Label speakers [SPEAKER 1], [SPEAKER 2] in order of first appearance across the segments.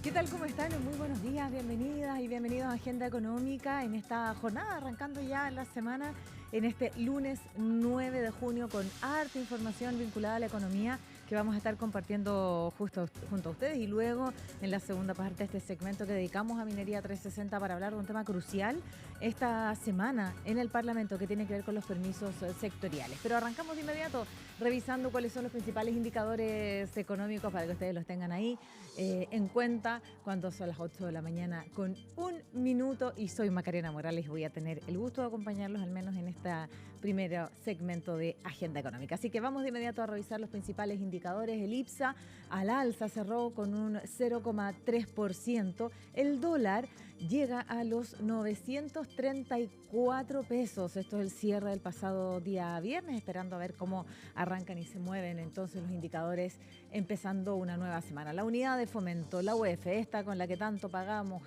[SPEAKER 1] ¿Qué tal? ¿Cómo están? Muy buenos días, bienvenidas y bienvenidos a Agenda Económica en esta jornada, arrancando ya la semana en este lunes 9 de junio con harta información vinculada a la economía que vamos a estar compartiendo justo junto a ustedes y luego en la segunda parte de este segmento que dedicamos a Minería 360 para hablar de un tema crucial esta semana en el Parlamento que tiene que ver con los permisos sectoriales. Pero arrancamos de inmediato revisando cuáles son los principales indicadores económicos para que ustedes los tengan ahí en cuenta cuando son las 8 de la mañana con un minuto y soy Macarena Morales y voy a tener el gusto de acompañarlos al menos en este primer segmento de Agenda Económica. Así que vamos de inmediato a revisar los principales indicadores. El IPSA al alza cerró con un 0,3%. El dólar llega a los 934 pesos. Esto es el cierre del pasado día viernes, esperando a ver cómo arrancan y se mueven entonces los indicadores empezando una nueva semana. La unidad de fomento, la UEF, esta con la que tanto pagamos,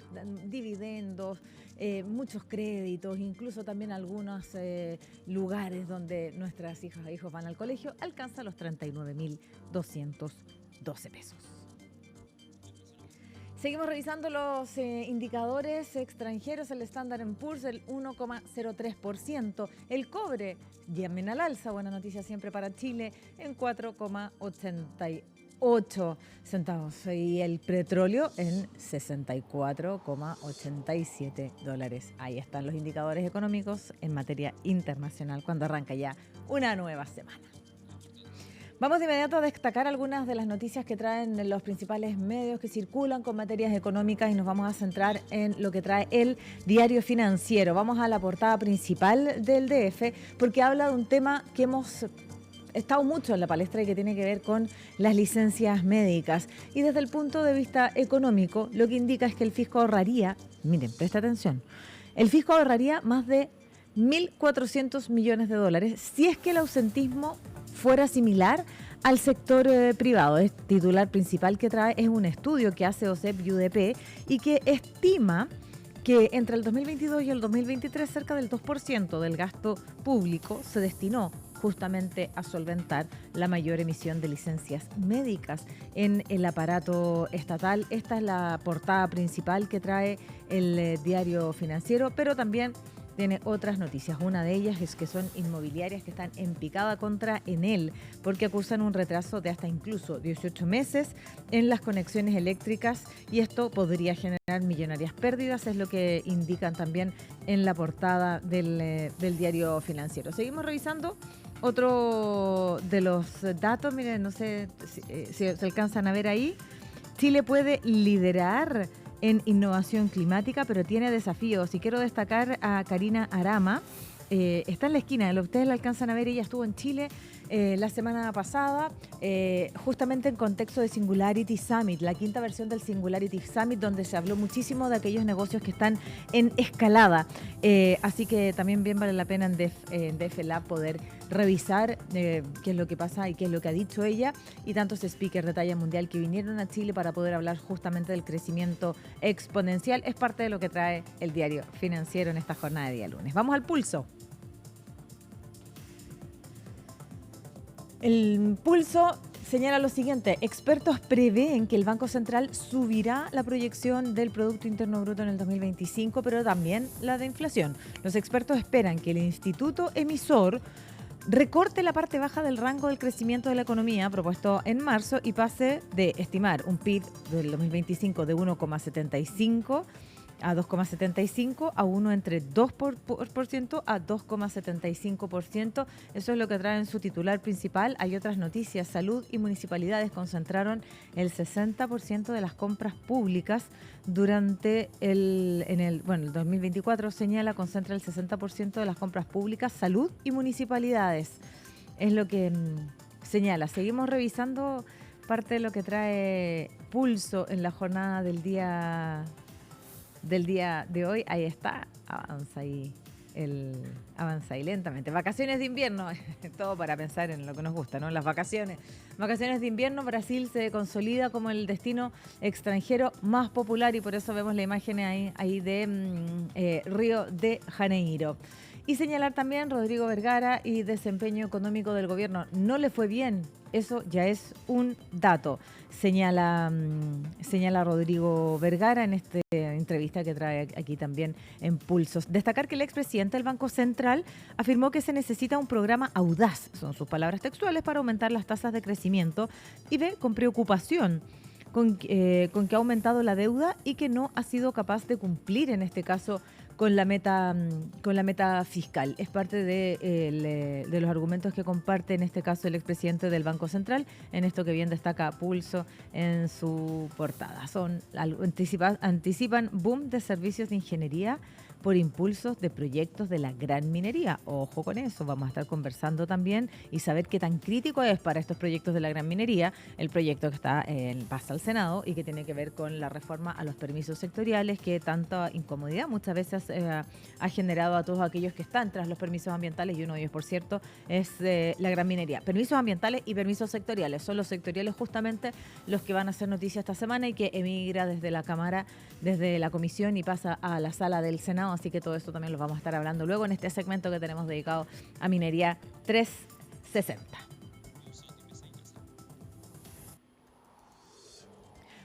[SPEAKER 1] dividendos, muchos créditos, incluso también algunos lugares donde nuestras hijas e hijos van al colegio, alcanza los 39.212 pesos. Seguimos revisando los indicadores extranjeros. El Standard & Poor's, el 1,03%. El cobre, llamen al alza, buena noticia siempre para Chile, en 4,88 centavos. Y el petróleo en 64,87 dólares. Ahí están los indicadores económicos en materia internacional cuando arranca ya una nueva semana. Vamos de inmediato a destacar algunas de las noticias que traen los principales medios que circulan con materias económicas y nos vamos a centrar en lo que trae el Diario Financiero. Vamos a la portada principal del DF porque habla de un tema que hemos estado mucho en la palestra y que tiene que ver con las licencias médicas. Y desde el punto de vista económico, lo que indica es que el fisco ahorraría, miren, presta atención, el fisco ahorraría más de 1.400 millones de dólares si es que el ausentismo fuera similar al sector privado. El titular principal que trae es un estudio que hace OCEP y UDP y que estima que entre el 2022 y el 2023 cerca del 2% del gasto público se destinó justamente a solventar la mayor emisión de licencias médicas en el aparato estatal. Esta es la portada principal que trae el Diario Financiero, pero también tiene otras noticias. Una de ellas es que son inmobiliarias que están en picada contra Enel porque acusan un retraso de hasta incluso 18 meses en las conexiones eléctricas y esto podría generar millonarias pérdidas, es lo que indican también en la portada del Diario Financiero. Seguimos revisando otro de los datos, miren, no sé si se alcanzan a ver ahí. Chile puede liderar en innovación climática, pero tiene desafíos. Y quiero destacar a Karina Arama. Está en la esquina, ustedes la alcanzan a ver, ella estuvo en Chile la semana pasada, justamente en contexto de Singularity Summit, la quinta versión del Singularity Summit, donde se habló muchísimo de aquellos negocios que están en escalada. Así que también bien vale la pena en DF Lab poder revisar qué es lo que pasa y qué es lo que ha dicho ella y tantos speakers de talla mundial que vinieron a Chile para poder hablar justamente del crecimiento exponencial. Es parte de lo que trae el Diario Financiero en esta jornada de día lunes. Vamos al pulso. El pulso señala lo siguiente: expertos prevén que el Banco Central subirá la proyección del Producto Interno Bruto en el 2025, pero también la de inflación. Los expertos esperan que el instituto emisor recorte la parte baja del rango del crecimiento de la economía propuesto en marzo y pase de estimar un PIB del 2025 de 1,75 a 2,75 a uno entre 2% a 2,75%. Eso es lo que trae en su titular principal. Hay otras noticias. Salud y municipalidades concentraron el 60% de las compras públicas durante el 2024, señala, concentra el 60% de las compras públicas, salud y municipalidades. Es lo que señala. Seguimos revisando parte de lo que trae Pulso en la jornada del día de hoy. Ahí está, avanza ahí lentamente. Vacaciones de invierno, todo para pensar en lo que nos gusta, ¿no? Las vacaciones de invierno. Brasil se consolida como el destino extranjero más popular y por eso vemos la imagen ahí de Río de Janeiro. Y señalar también Rodrigo Vergara y desempeño económico del gobierno. No le fue bien eso ya es un dato, señala Rodrigo Vergara en esta entrevista que trae aquí también en Pulsos. Destacar que el expresidente del Banco Central afirmó que se necesita un programa audaz, son sus palabras textuales, para aumentar las tasas de crecimiento y ve con preocupación con que ha aumentado la deuda y que no ha sido capaz de cumplir en este caso con la meta fiscal. Es parte de los argumentos que comparte en este caso el expresidente del Banco Central, en esto que bien destaca Pulso en su portada. Anticipan boom de servicios de ingeniería por impulsos de proyectos de la gran minería. Ojo con eso, vamos a estar conversando también y saber qué tan crítico es para estos proyectos de la gran minería el proyecto que pasa al Senado y que tiene que ver con la reforma a los permisos sectoriales, que tanta incomodidad muchas veces ha generado a todos aquellos que están tras los permisos ambientales, y uno de ellos, por cierto, es la gran minería. Permisos ambientales y permisos sectoriales, son los sectoriales justamente los que van a hacer noticia esta semana y que emigra desde la Cámara, desde la Comisión y pasa a la sala del Senado. Así que todo esto también lo vamos a estar hablando luego en este segmento que tenemos dedicado a Minería 360.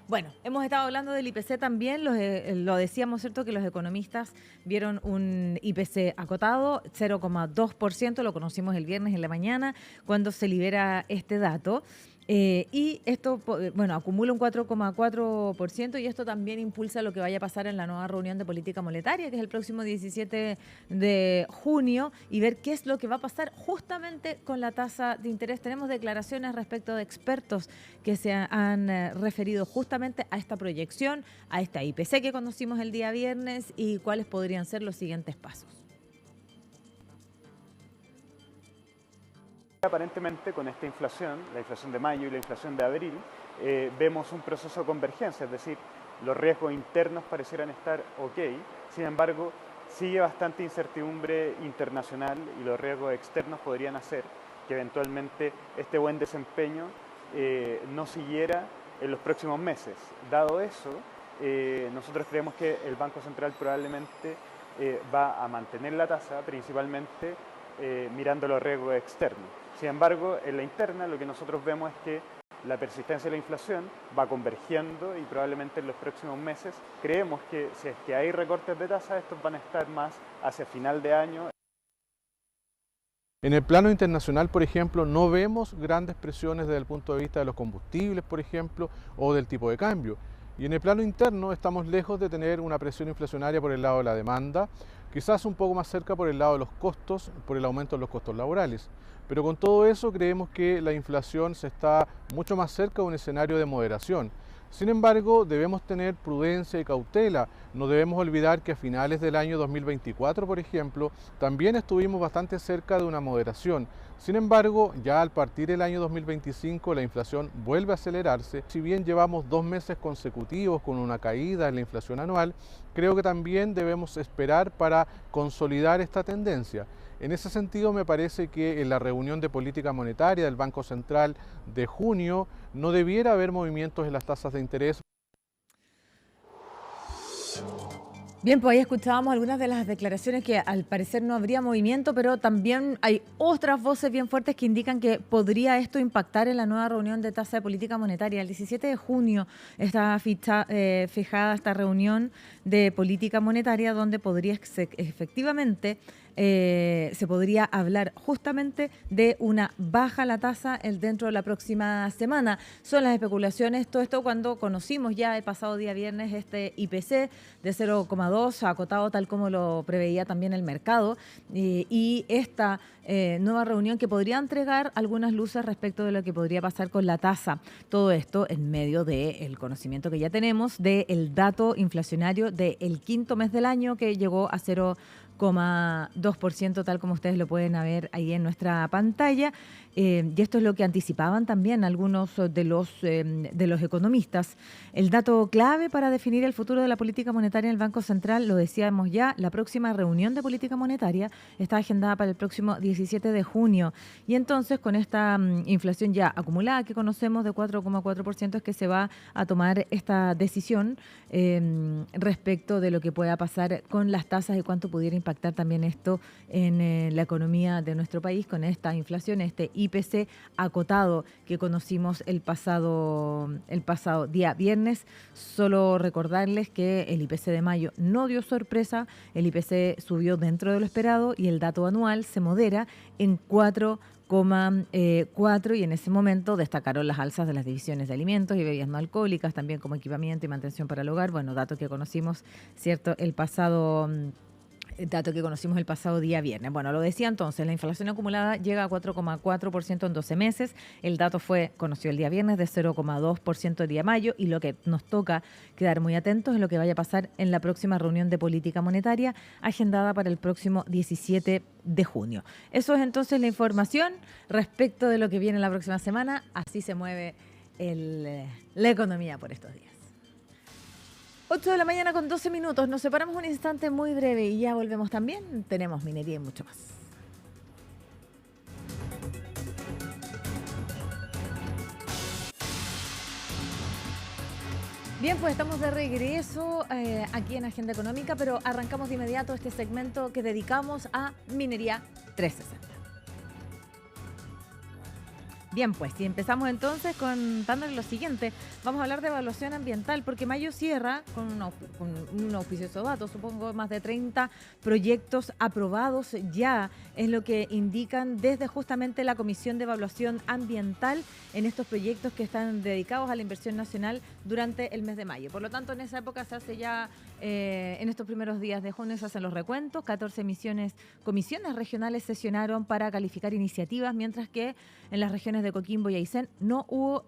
[SPEAKER 1] Bueno, hemos estado hablando del IPC también, lo decíamos, ¿cierto?, que los economistas vieron un IPC acotado, 0,2%, lo conocimos el viernes en la mañana, cuando se libera este dato. Y esto, bueno, acumula un 4,4% y esto también impulsa lo que vaya a pasar en la nueva reunión de política monetaria, que es el próximo 17 de junio, y ver qué es lo que va a pasar justamente con la tasa de interés. Tenemos declaraciones respecto de expertos que se han referido justamente a esta proyección, a esta IPC que conocimos el día viernes y cuáles podrían ser los siguientes pasos.
[SPEAKER 2] Aparentemente con esta inflación, la inflación de mayo y la inflación de abril, vemos un proceso de convergencia, es decir, los riesgos internos parecieran estar ok, sin embargo, sigue bastante incertidumbre internacional y los riesgos externos podrían hacer que eventualmente este buen desempeño no siguiera en los próximos meses. Dado eso, nosotros creemos que el Banco Central probablemente va a mantener la tasa, principalmente mirando los riesgos externos. Sin embargo, en la interna lo que nosotros vemos es que la persistencia de la inflación va convergiendo y probablemente en los próximos meses creemos que si es que hay recortes de tasa, estos van a estar más hacia final de año.
[SPEAKER 3] En el plano internacional, por ejemplo, no vemos grandes presiones desde el punto de vista de los combustibles, por ejemplo, o del tipo de cambio. Y en el plano interno estamos lejos de tener una presión inflacionaria por el lado de la demanda, quizás un poco más cerca por el lado de los costos, por el aumento de los costos laborales. Pero con todo eso creemos que la inflación se está mucho más cerca de un escenario de moderación. Sin embargo, debemos tener prudencia y cautela. No debemos olvidar que a finales del año 2024, por ejemplo, también estuvimos bastante cerca de una moderación. Sin embargo, ya al partir del año 2025 la inflación vuelve a acelerarse. Si bien llevamos 2 meses consecutivos con una caída en la inflación anual, creo que también debemos esperar para consolidar esta tendencia. En ese sentido, me parece que en la reunión de política monetaria del Banco Central de junio no debiera haber movimientos en las tasas de interés.
[SPEAKER 1] Bien, pues ahí escuchábamos algunas de las declaraciones que al parecer no habría movimiento, pero también hay otras voces bien fuertes que indican que podría esto impactar en la nueva reunión de tasa de política monetaria. El 17 de junio está fijada esta reunión de política monetaria donde podría efectivamente se podría hablar justamente de una baja a la tasa dentro de la próxima semana. Son las especulaciones, todo esto cuando conocimos ya el pasado día viernes este IPC de 0,2 acotado tal como lo preveía también el mercado y esta nueva reunión que podría entregar algunas luces respecto de lo que podría pasar con la tasa. Todo esto en medio del conocimiento que ya tenemos del dato inflacionario del quinto mes del año que llegó a 0,2%, tal como ustedes lo pueden ver ahí en nuestra pantalla. Y esto es lo que anticipaban también algunos de los economistas. El dato clave para definir el futuro de la política monetaria en el Banco Central, lo decíamos ya, la próxima reunión de política monetaria está agendada para el próximo 17 de junio. Y entonces, con esta inflación ya acumulada que conocemos de 4,4%, es que se va a tomar esta decisión respecto de lo que pueda pasar con las tasas y cuánto pudiera impactar impactar también esto en la economía de nuestro país con esta inflación, este IPC acotado que conocimos el pasado día viernes. Solo recordarles que el IPC de mayo no dio sorpresa, el IPC subió dentro de lo esperado y el dato anual se modera en 4,4 y en ese momento destacaron las alzas de las divisiones de alimentos y bebidas no alcohólicas, también como equipamiento y mantención para el hogar. Bueno, dato que conocimos, ¿cierto?, el pasado día viernes. Bueno, lo decía entonces, la inflación acumulada llega a 4,4% en 12 meses. El dato fue conocido el día viernes de 0,2% el día mayo y lo que nos toca quedar muy atentos es lo que vaya a pasar en la próxima reunión de política monetaria agendada para el próximo 17 de junio. Eso es entonces la información respecto de lo que viene la próxima semana. Así se mueve la economía por estos días. 8 de la mañana con 12 minutos. Nos separamos un instante muy breve y ya volvemos también. Tenemos minería y mucho más. Bien, pues estamos de regreso aquí en Agenda Económica, pero arrancamos de inmediato este segmento que dedicamos a Minería 360. Bien, pues si empezamos entonces contándole lo siguiente, vamos a hablar de evaluación ambiental, porque mayo cierra con un auspicioso dato, supongo más de 30 proyectos aprobados ya, es lo que indican desde justamente la Comisión de Evaluación Ambiental en estos proyectos que están dedicados a la inversión nacional durante el mes de mayo. Por lo tanto, en esa época se hace ya, en estos primeros días de junio se hacen los recuentos, 14 comisiones regionales sesionaron para calificar iniciativas, mientras que en las regiones de Coquimbo y Aysén no hubo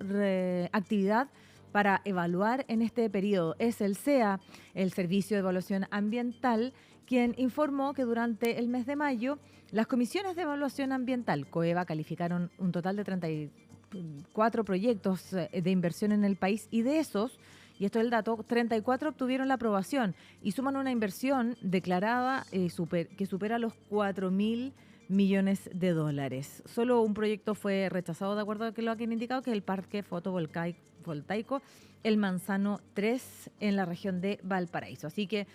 [SPEAKER 1] actividad para evaluar en este periodo. Es el SEA, el Servicio de Evaluación Ambiental, quien informó que durante el mes de mayo las comisiones de evaluación ambiental, COEVA, calificaron un total de 34 proyectos de inversión en el país y de esos, y esto es el dato, 34 obtuvieron la aprobación y suman una inversión declarada que supera los 4.000 millones de dólares. Solo un proyecto fue rechazado de acuerdo a lo que han indicado, que es el parque fotovoltaico El Manzano 3 en la región de Valparaíso. Así que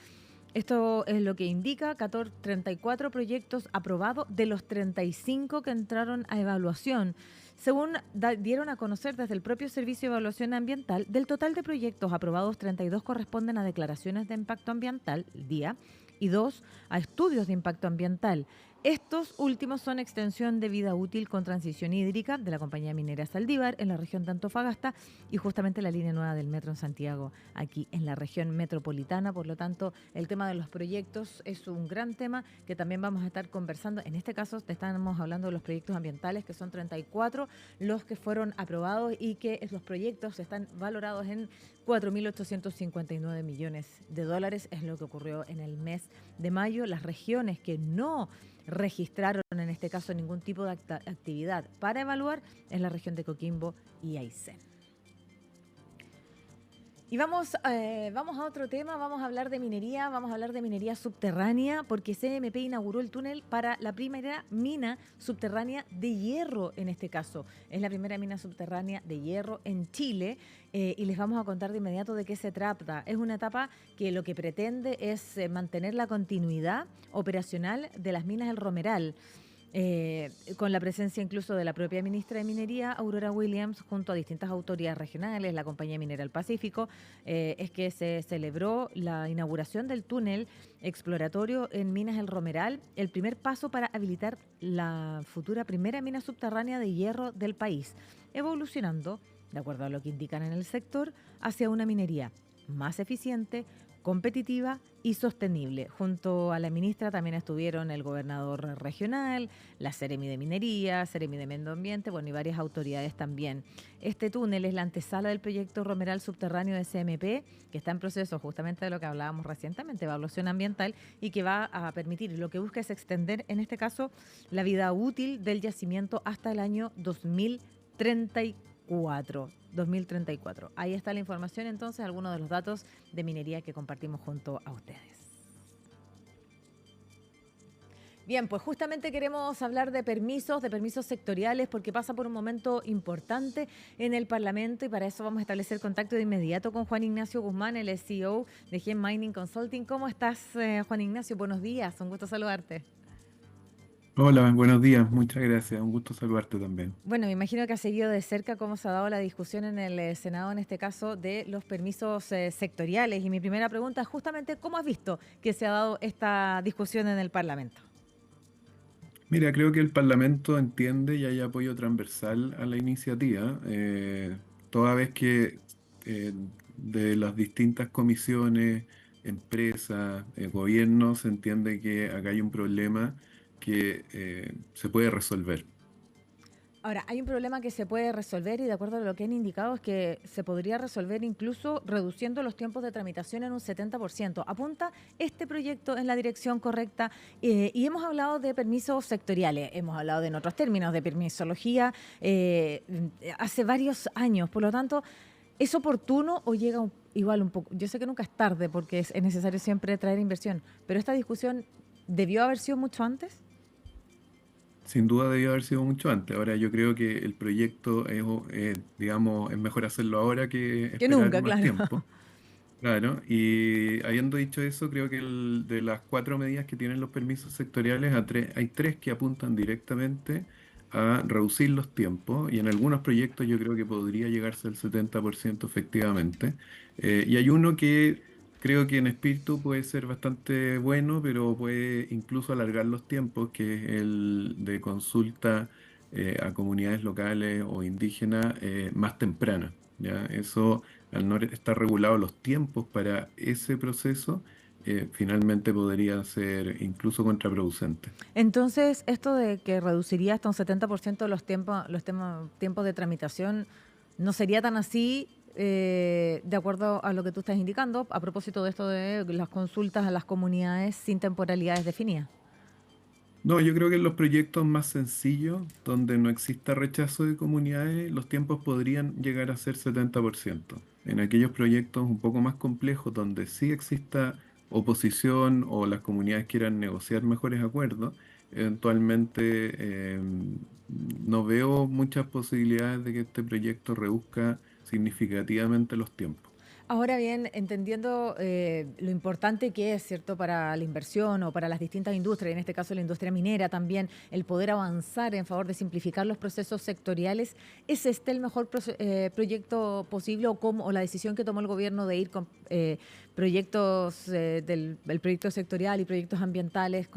[SPEAKER 1] esto es lo que indica, 34 proyectos aprobados de los 35 que entraron a evaluación. Según dieron a conocer desde el propio Servicio de Evaluación Ambiental, del total de proyectos aprobados, 32 corresponden a declaraciones de impacto ambiental, DIA, y 2 a estudios de impacto ambiental. Estos últimos son extensión de vida útil con transición hídrica de la compañía minera Saldívar en la región de Antofagasta y justamente la línea nueva del metro en Santiago, aquí en la región metropolitana. Por lo tanto, el tema de los proyectos es un gran tema que también vamos a estar conversando. En este caso, estamos hablando de los proyectos ambientales, que son 34 los que fueron aprobados y que los proyectos están valorados en 4.859 millones de dólares. Es lo que ocurrió en el mes de mayo. Las regiones que no registraron en este caso ningún tipo de actividad para evaluar es la región de Coquimbo y Aysén. Y vamos a otro tema, vamos a hablar de minería subterránea, porque CMP inauguró el túnel para la primera mina subterránea de hierro en este caso. Es la primera mina subterránea de hierro en Chile y les vamos a contar de inmediato de qué se trata. Es una etapa que lo que pretende es mantener la continuidad operacional de las minas del Romeral. Con la presencia incluso de la propia ministra de Minería, Aurora Williams, junto a distintas autoridades regionales, la Compañía Minera del Pacífico, es que se celebró la inauguración del túnel exploratorio en Minas El Romeral, el primer paso para habilitar la futura primera mina subterránea de hierro del país, evolucionando, de acuerdo a lo que indican en el sector, hacia una minería más eficiente, competitiva y sostenible. Junto a la ministra también estuvieron el gobernador regional, la Seremi de Minería, Seremi de Medio Ambiente, bueno, y varias autoridades también. Este túnel es la antesala del proyecto Romeral subterráneo de CMP, que está en proceso justamente de lo que hablábamos recientemente, evaluación ambiental, y que va a permitir, lo que busca es extender, en este caso, la vida útil del yacimiento hasta el año 2034. Ahí está la información, entonces, algunos de los datos de minería que compartimos junto a ustedes. Bien, pues justamente queremos hablar de permisos sectoriales, porque pasa por un momento importante en el Parlamento y para eso vamos a establecer contacto de inmediato con Juan Ignacio Guzmán, el CEO de Gen Mining Consulting. ¿Cómo estás, Juan Ignacio? Buenos días, un gusto saludarte.
[SPEAKER 4] Hola, buenos días, muchas gracias, un gusto saludarte también.
[SPEAKER 1] Bueno, me imagino que has seguido de cerca cómo se ha dado la discusión en el Senado, en este caso, de los permisos sectoriales. Y mi primera pregunta es justamente, ¿cómo has visto que se ha dado esta discusión en el Parlamento?
[SPEAKER 4] Mira, creo que el Parlamento entiende y hay apoyo transversal a la iniciativa, toda vez que eh, de las distintas comisiones, empresas, gobiernos, se entiende que acá hay un problema que se puede resolver.
[SPEAKER 1] Ahora, hay un problema que se puede resolver y de acuerdo a lo que han indicado es que se podría resolver incluso reduciendo los tiempos de tramitación en un 70%. ¿Apunta este proyecto en la dirección correcta? Y hemos hablado de permisos sectoriales, hemos hablado en otros términos de permisología hace varios años. Por lo tanto, ¿es oportuno o llega igual un poco? Yo sé que nunca es tarde porque es necesario siempre traer inversión, pero esta discusión debió haber sido mucho antes.
[SPEAKER 4] Sin duda debió haber sido mucho antes. Ahora yo creo que el proyecto es, digamos, es mejor hacerlo ahora que
[SPEAKER 1] Que
[SPEAKER 4] esperar
[SPEAKER 1] nunca,
[SPEAKER 4] más
[SPEAKER 1] claro.
[SPEAKER 4] tiempo. Claro, y habiendo dicho eso, creo que de las cuatro medidas que tienen los permisos sectoriales, hay tres que apuntan directamente a reducir los tiempos y en algunos proyectos yo creo que podría llegarse al 70% efectivamente. Y hay uno que creo que en espíritu puede ser bastante bueno, pero puede incluso alargar los tiempos, que es el de consulta a comunidades locales o indígenas más temprana. ¿Ya? Eso al no estar regulados los tiempos para ese proceso, finalmente podría ser incluso contraproducente.
[SPEAKER 1] Entonces, esto de que reduciría hasta un 70% tiempos de tramitación, ¿no sería tan así de acuerdo a lo que tú estás indicando, a propósito de esto de las consultas a las comunidades sin temporalidades definidas?
[SPEAKER 4] No, yo creo que en los proyectos más sencillos, donde no exista rechazo de comunidades, los tiempos podrían llegar a ser 70%. En aquellos proyectos un poco más complejos, donde sí exista oposición o las comunidades quieran negociar mejores acuerdos, eventualmente no veo muchas posibilidades de que este proyecto reduzca significativamente los tiempos.
[SPEAKER 1] Ahora bien, entendiendo lo importante que es, ¿cierto?, para la inversión o para las distintas industrias, en este caso la industria minera también, el poder avanzar en favor de simplificar los procesos sectoriales, ¿es este el mejor proyecto posible o la decisión que tomó el gobierno de ir con proyectos el proyecto sectorial y proyectos ambientales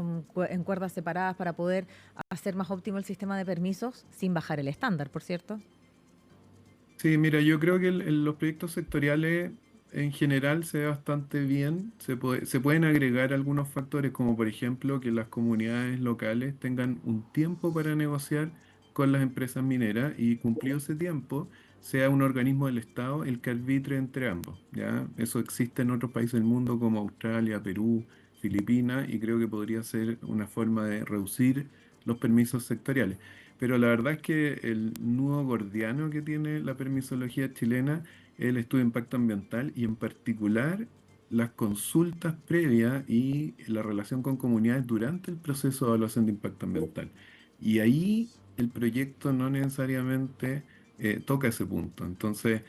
[SPEAKER 1] en cuerdas separadas para poder hacer más óptimo el sistema de permisos sin bajar el estándar, por cierto?
[SPEAKER 4] Sí, mira, yo creo que los proyectos sectoriales en general se ve bastante bien. Se pueden agregar algunos factores, como por ejemplo que las comunidades locales tengan un tiempo para negociar con las empresas mineras y cumplido ese tiempo, sea un organismo del Estado el que arbitre entre ambos, ¿ya? Eso existe en otros países del mundo como Australia, Perú, Filipinas, y creo que podría ser una forma de reducir los permisos sectoriales. Pero la verdad es que el nudo gordiano que tiene la permisología chilena es el estudio de impacto ambiental y en particular las consultas previas y la relación con comunidades durante el proceso de evaluación de impacto ambiental. Y ahí el proyecto no necesariamente toca ese punto. Entonces,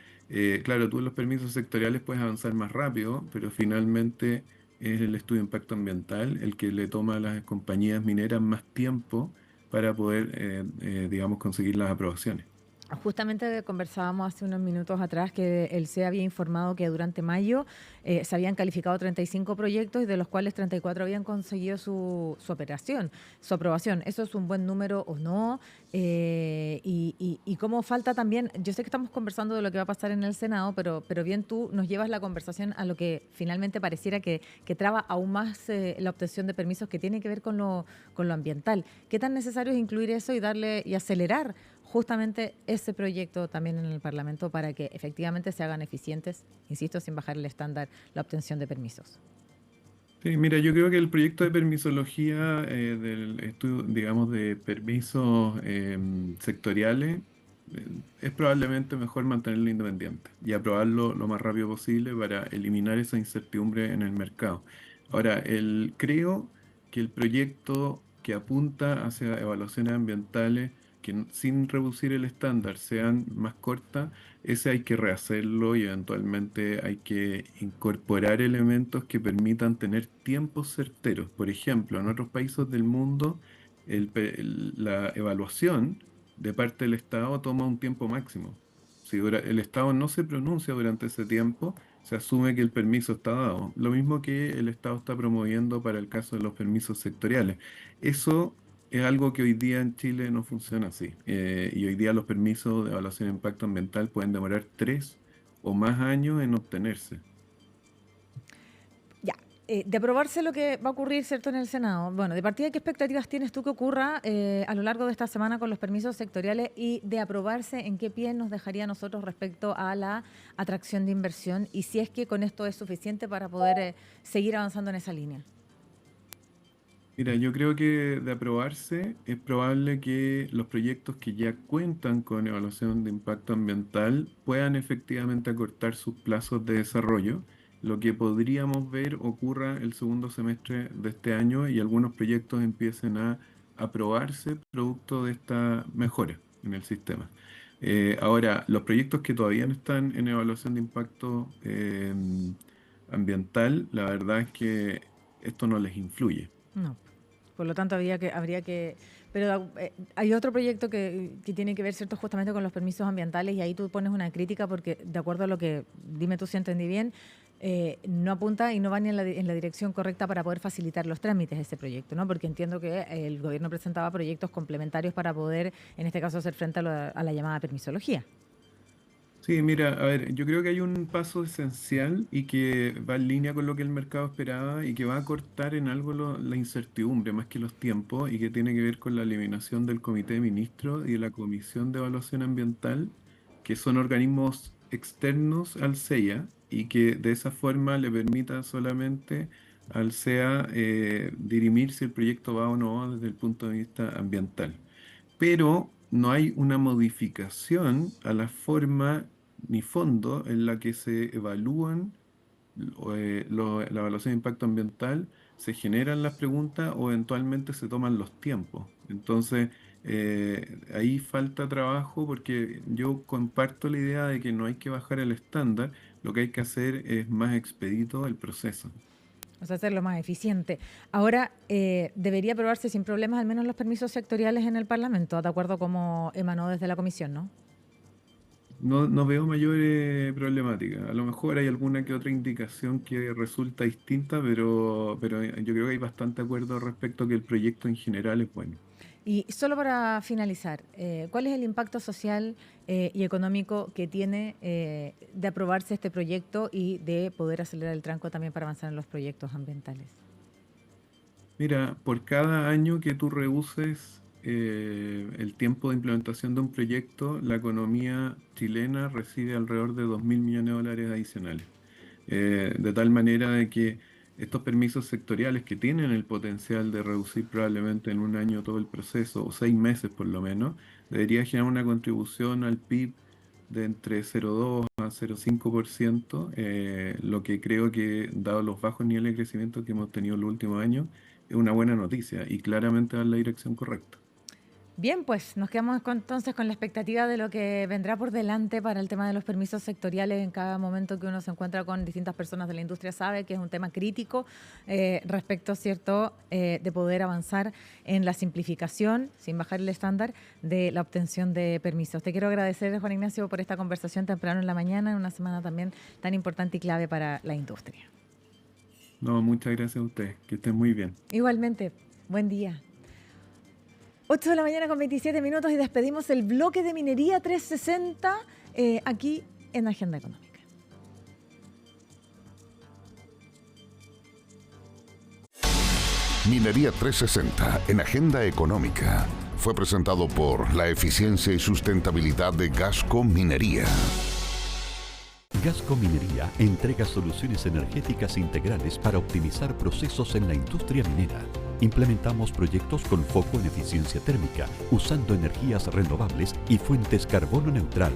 [SPEAKER 4] claro, tú en los permisos sectoriales puedes avanzar más rápido, pero finalmente es el estudio de impacto ambiental el que le toma a las compañías mineras más tiempo para poder, digamos, conseguir las aprobaciones.
[SPEAKER 1] Justamente conversábamos hace unos minutos atrás que el CE había informado que durante mayo se habían calificado 35 proyectos y de los cuales 34 habían conseguido su operación, su aprobación. ¿Eso es un buen número o no? Y cómo falta también, yo sé que estamos conversando de lo que va a pasar en el Senado, pero bien tú nos llevas la conversación a lo que finalmente pareciera que traba aún más la obtención de permisos que tiene que ver con lo ambiental. ¿Qué tan necesario es incluir eso y darle y acelerar justamente ese proyecto también en el Parlamento para que efectivamente se hagan eficientes, insisto, sin bajar el estándar, la obtención de permisos?
[SPEAKER 4] Sí, mira, yo creo que el proyecto de permisología del estudio, digamos, de permisos sectoriales es probablemente mejor mantenerlo independiente y aprobarlo lo más rápido posible para eliminar esa incertidumbre en el mercado. Ahora, creo que el proyecto que apunta hacia evaluaciones ambientales que sin reducir el estándar sean más cortas, ese hay que rehacerlo y eventualmente hay que incorporar elementos que permitan tener tiempos certeros. Por ejemplo, en otros países del mundo, la evaluación de parte del Estado toma un tiempo máximo. Si el Estado no se pronuncia durante ese tiempo, se asume que el permiso está dado. Lo mismo que el Estado está promoviendo para el caso de los permisos sectoriales. Eso es algo que hoy día en Chile no funciona así. Y hoy día los permisos de evaluación de impacto ambiental pueden demorar 3 o más años en obtenerse.
[SPEAKER 1] Ya, de aprobarse lo que va a ocurrir, ¿cierto?, en el Senado. Bueno, de partida, ¿qué expectativas tienes tú que ocurra a lo largo de esta semana con los permisos sectoriales? Y de aprobarse, ¿en qué pie nos dejaría a nosotros respecto a la atracción de inversión? Y si es que con esto es suficiente para poder seguir avanzando en esa línea.
[SPEAKER 4] Mira, yo creo que de aprobarse es probable que los proyectos que ya cuentan con evaluación de impacto ambiental puedan efectivamente acortar sus plazos de desarrollo, lo que podríamos ver ocurra el segundo semestre de este año y algunos proyectos empiecen a aprobarse producto de esta mejora en el sistema. Ahora, los proyectos que todavía no están en evaluación de impacto ambiental, la verdad es que esto no les influye.
[SPEAKER 1] No, por lo tanto habría que pero hay otro proyecto que tiene que ver, ¿cierto?, justamente con los permisos ambientales, y ahí tú pones una crítica porque, de acuerdo a lo que, dime tú si entendí bien, no apunta y no va ni en la dirección correcta para poder facilitar los trámites de ese proyecto, ¿no? Porque entiendo que el gobierno presentaba proyectos complementarios para poder, en este caso, hacer frente a la llamada permisología.
[SPEAKER 4] Sí, mira, a ver, yo creo que hay un paso esencial y que va en línea con lo que el mercado esperaba y que va a cortar en algo la incertidumbre más que los tiempos y que tiene que ver con la eliminación del Comité de Ministros y de la Comisión de Evaluación Ambiental, que son organismos externos al CEIA y que de esa forma le permita solamente al CEA dirimir si el proyecto va o no va desde el punto de vista ambiental. Pero no hay una modificación a la forma ni fondo en la que se evalúan la evaluación de impacto ambiental, se generan las preguntas o eventualmente se toman los tiempos. Entonces, ahí falta trabajo porque yo comparto la idea de que no hay que bajar el estándar, lo que hay que hacer es más expedito el proceso.
[SPEAKER 1] O sea, hacerlo más eficiente. Ahora, debería aprobarse sin problemas al menos los permisos sectoriales en el Parlamento, de acuerdo a cómo emanó desde la Comisión, ¿no?
[SPEAKER 4] No veo mayor problemática. A lo mejor hay alguna que otra indicación que resulta distinta, pero yo creo que hay bastante acuerdo respecto a que el proyecto en general es bueno.
[SPEAKER 1] Y solo para finalizar, ¿cuál es el impacto social y económico que tiene de aprobarse este proyecto y de poder acelerar el tranco también para avanzar en los proyectos ambientales?
[SPEAKER 4] Mira, por cada año que tú reduces el tiempo de implementación de un proyecto, la economía chilena recibe alrededor de 2.000 millones de dólares adicionales. De tal manera de que estos permisos sectoriales que tienen el potencial de reducir probablemente en un año todo el proceso, o 6 meses por lo menos, debería generar una contribución al PIB de entre 0,2 a 0,5%, lo que creo que, dado los bajos niveles de crecimiento que hemos tenido en los últimos años, es una buena noticia y claramente va en la dirección correcta.
[SPEAKER 1] Bien, pues nos quedamos entonces con la expectativa de lo que vendrá por delante para el tema de los permisos sectoriales. En cada momento que uno se encuentra con distintas personas de la industria sabe que es un tema crítico respecto, ¿cierto?, de poder avanzar en la simplificación, sin bajar el estándar, de la obtención de permisos. Te quiero agradecer, Juan Ignacio, por esta conversación temprano en la mañana, en una semana también tan importante y clave para la industria.
[SPEAKER 4] No, muchas gracias a ustedes. Que estén muy bien.
[SPEAKER 1] Igualmente, buen día. 8 de la mañana con 27 minutos y despedimos el bloque de Minería 360 aquí en Agenda Económica.
[SPEAKER 5] Minería 360 en Agenda Económica fue presentado por la eficiencia y sustentabilidad de Gasco Minería.
[SPEAKER 6] Gasco Minería entrega soluciones energéticas integrales para optimizar procesos en la industria minera. Implementamos proyectos con foco en eficiencia térmica, usando energías renovables y fuentes carbono neutral.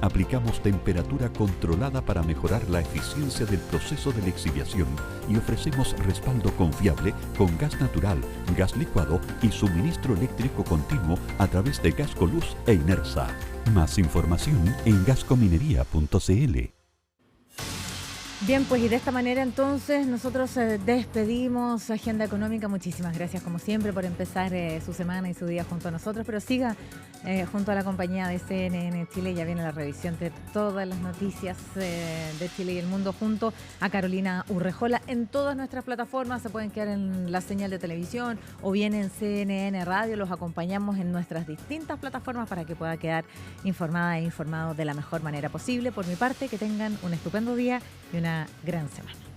[SPEAKER 6] Aplicamos temperatura controlada para mejorar la eficiencia del proceso de lixiviación y ofrecemos respaldo confiable con gas natural, gas licuado y suministro eléctrico continuo a través de Gascoluz e Inersa. Más información en gascominería.cl.
[SPEAKER 1] Bien, pues y de esta manera entonces nosotros despedimos Agenda Económica. Muchísimas gracias como siempre por empezar su semana y su día junto a nosotros, pero siga junto a la compañía de CNN Chile. Ya viene la revisión de todas las noticias de Chile y el mundo junto a Carolina Urrejola. En todas nuestras plataformas se pueden quedar en la señal de televisión o bien en CNN Radio. Los acompañamos en nuestras distintas plataformas para que pueda quedar informada e informado de la mejor manera posible. Por mi parte, que tengan un estupendo día y una gran semana.